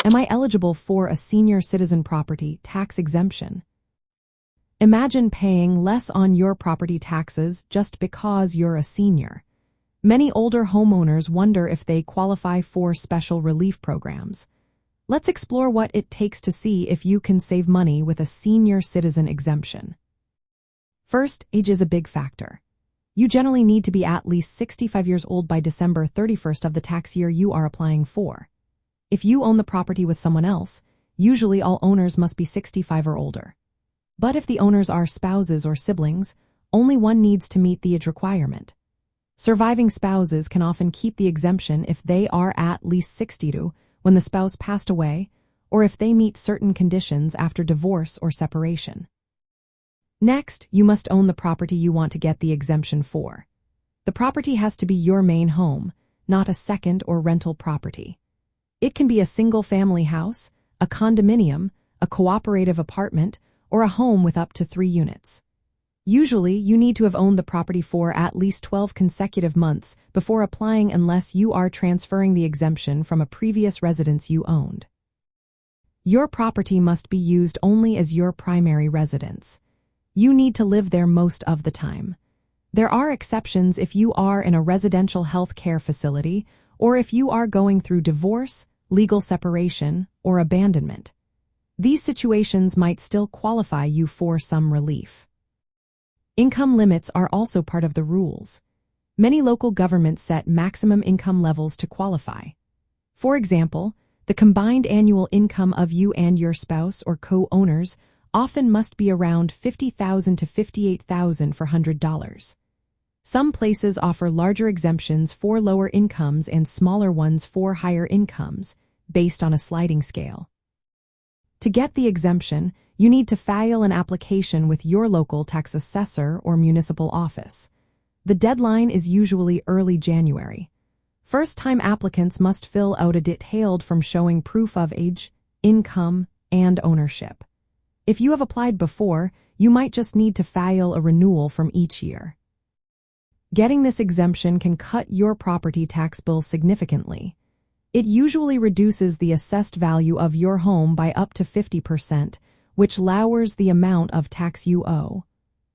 Am I eligible for a senior citizen property tax exemption? Imagine paying less on your property taxes just because you're a senior. Many older homeowners wonder if they qualify for special relief programs. Let's explore what it takes to see if you can save money with a senior citizen exemption. First, age is a big factor. You generally need to be at least 65 years old by December 31st of the tax year you are applying for. If you own the property with someone else, usually all owners must be 65 or older. But if the owners are spouses or siblings, only one needs to meet the age requirement. Surviving spouses can often keep the exemption if they are at least 62 when the spouse passed away, or if they meet certain conditions after divorce or separation. Next, you must own the property you want to get the exemption for. The property has to be your main home, not a second or rental property. It can be a single-family house, a condominium, a cooperative apartment, or a home with up to 3 units. Usually, you need to have owned the property for at least 12 consecutive months before applying unless you are transferring the exemption from a previous residence you owned. Your property must be used only as your primary residence. You need to live there most of the time. There are exceptions if you are in a residential health care facility or if you are going through divorce, legal separation, or abandonment. These situations might still qualify you for some relief. Income limits are also part of the rules. Many local governments set maximum income levels to qualify. For example, the combined annual income of you and your spouse or co-owners often must be around $50,000 to $58,000 for $100. Some places offer larger exemptions for lower incomes and smaller ones for higher incomes, based on a sliding scale. To get the exemption, you need to file an application with your local tax assessor or municipal office. The deadline is usually early January. First-time applicants must fill out a detailed form showing proof of age, income, and ownership. If you have applied before, you might just need to file a renewal from each year. Getting this exemption can cut your property tax bill significantly. It usually reduces the assessed value of your home by up to 50%, which lowers the amount of tax you owe.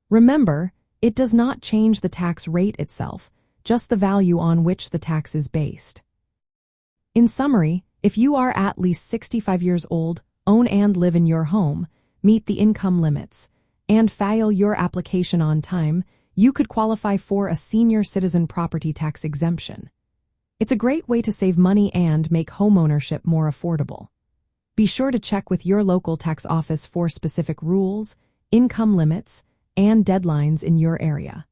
Remember, it does not change the tax rate itself, just the value on which the tax is based. In summary, if you are at least 65 years old, own and live in your home, meet the income limits, and file your application on time, you could qualify for a senior citizen property tax exemption. It's a great way to save money and make homeownership more affordable. Be sure to check with your local tax office for specific rules, income limits, and deadlines in your area.